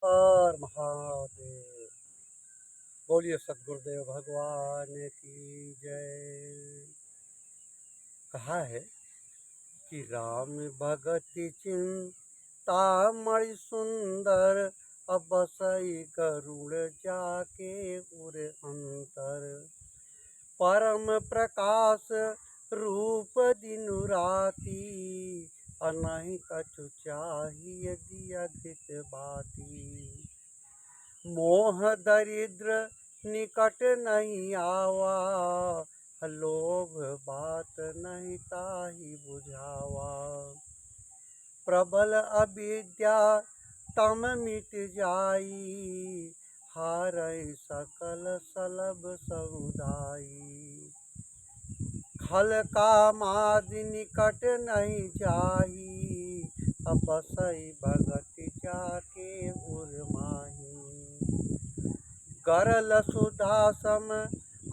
हर महादेव। बोलिए सतगुरुदेव भगवान की जय। कहा है कि राम भगति चिंतामणि सुंदर, अब सई करुण जाके उर अंतर। परम प्रकाश रूप दिनु राती, अनहि कछु चाहिए दिया घृत बाती। मोह दरिद्र निकट नहीं आवा, लोभ बात नहीं ताहि बुझावा। प्रबल अविद्या तम मिट जाई, हारै सकल सलब समुदायी। खल कामादि निकट नहीं जाही, अब सई भगति जाके उर माही। गरल सुधा सम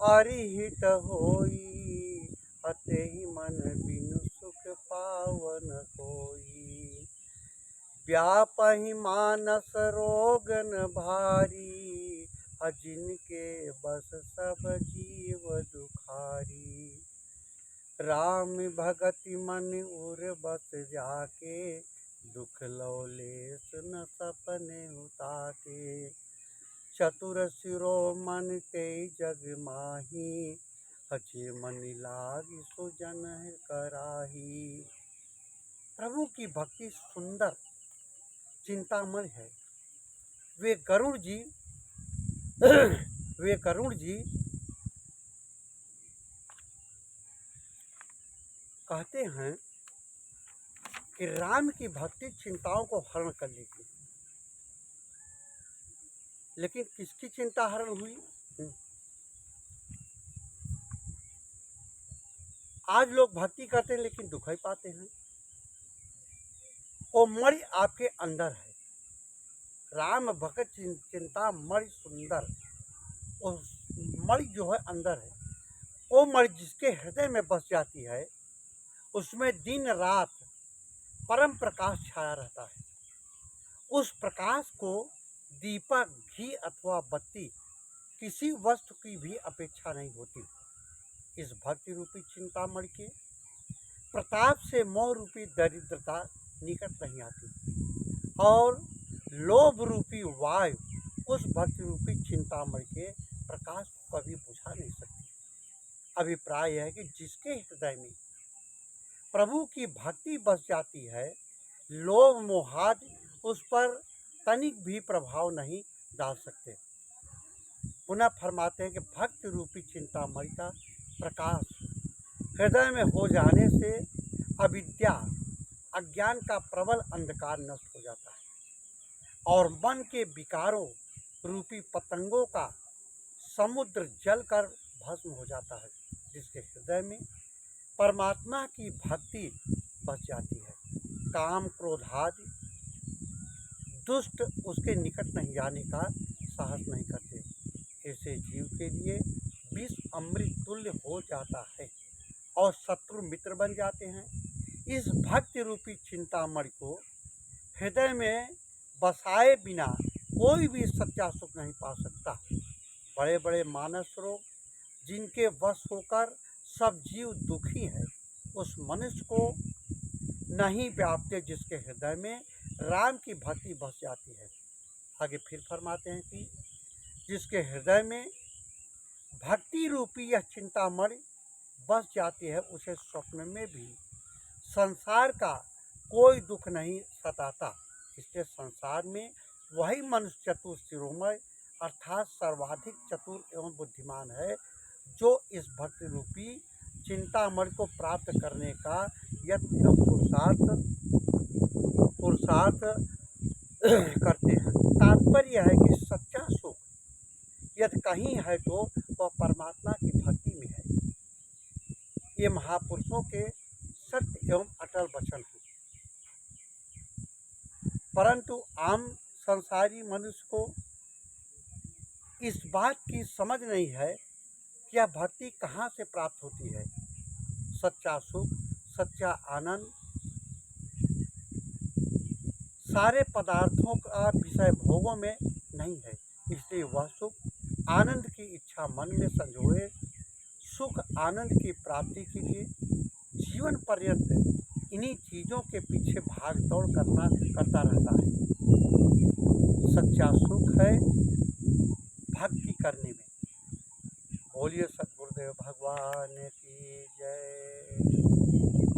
अरिहित होई, अतेहि मन बिनु सुख पावन कोई। व्यापहि मानस रोगन भारी, जिनके बस सब जीव दुखारी। राम भगति मन उर बस जाके, दुख लौलेस न सपने उताके। चतुर शिरोमणि ते जग माही, जे मन लागी सो जन कराही। प्रभु की भक्ति सुंदर चिंतामणि है। वे गरुड़ जी वे गरुड़ जी कहते हैं कि राम की भक्ति चिंताओं को हरण कर लेती। लेकिन किसकी चिंता हरण हुई? आज लोग भक्ति करते हैं लेकिन दुख ही पाते हैं। वो मणि आपके अंदर है। राम भगत चिंता मणि सुंदर, वो मणि जो है अंदर है। वो मणि जिसके हृदय में बस जाती है, उसमें दिन रात परम प्रकाश छाया रहता है। उस प्रकाश को दीपक, घी अथवा बत्ती किसी वस्तु की भी अपेक्षा नहीं होती। इस भक्ति रूपी चिंतामणि के प्रताप से मोह रूपी दरिद्रता निकट नहीं आती, और लोभ रूपी वायु उस भक्ति रूपी चिंतामणि के प्रकाश को कभी बुझा नहीं सकती। अभिप्राय है कि जिसके हृदय में प्रभु की भक्ति बस जाती है, लोभ मोहादि उस पर तनिक भी प्रभाव नहीं डाल सकते। पुनः फरमाते हैं कि भक्ति रूपी चिंतामणि का प्रकाश हृदय में हो जाने से अविद्या, अज्ञान का प्रबल अंधकार नष्ट हो जाता है, और मन के विकारों रूपी पतंगों का समुद्र जल कर भस्म हो जाता है। जिसके हृदय में परमात्मा की भक्ति बस जाती है, काम क्रोध आदि दुष्ट उसके निकट नहीं जाने का साहस नहीं करते। ऐसे जीव के लिए विष अमृत तुल्य हो जाता है और शत्रु मित्र बन जाते हैं। इस भक्ति रूपी चिंतामणि को हृदय में बसाए बिना कोई भी सच्चा सुख नहीं पा सकता। बड़े बड़े मानस रोग जिनके वश होकर सब जीव दुखी है, उस मनुष्य को नहीं व्यापते जिसके हृदय में राम की भक्ति बस जाती है। आगे फिर फरमाते हैं कि जिसके हृदय में भक्ति रूपी यह चिंतामणि बस जाती है, उसे स्वप्न में भी संसार का कोई दुख नहीं सताता। इसलिए संसार में वही मनुष्य चतुर शिरोमणि अर्थात सर्वाधिक चतुर एवं बुद्धिमान है, जो इस भक्ति रूपी चिंतामणि को प्राप्त करने का यत्न एवं पुरुषार्थ करते हैं। तात्पर्य है कि सच्चा सुख यदि कहीं है तो वह परमात्मा की भक्ति में है। ये महापुरुषों के सत्य एवं अटल वचन हैं। परंतु आम संसारी मनुष्य को इस बात की समझ नहीं है कि यह भक्ति कहाँ से प्राप्त होती है। सच्चा सुख, सच्चा आनंद सारे पदार्थों का विषय भोगों में नहीं है, इसलिए वह सुख आनंद की इच्छा मन में संजोए सुख आनंद की प्राप्ति के लिए जीवन पर्यंत इन्हीं चीज़ों के पीछे भाग दौड़ करता रहता है। सच्चा सुख है भक्ति करने में। बोलिए सद्गुरुदेव भगवान की जय।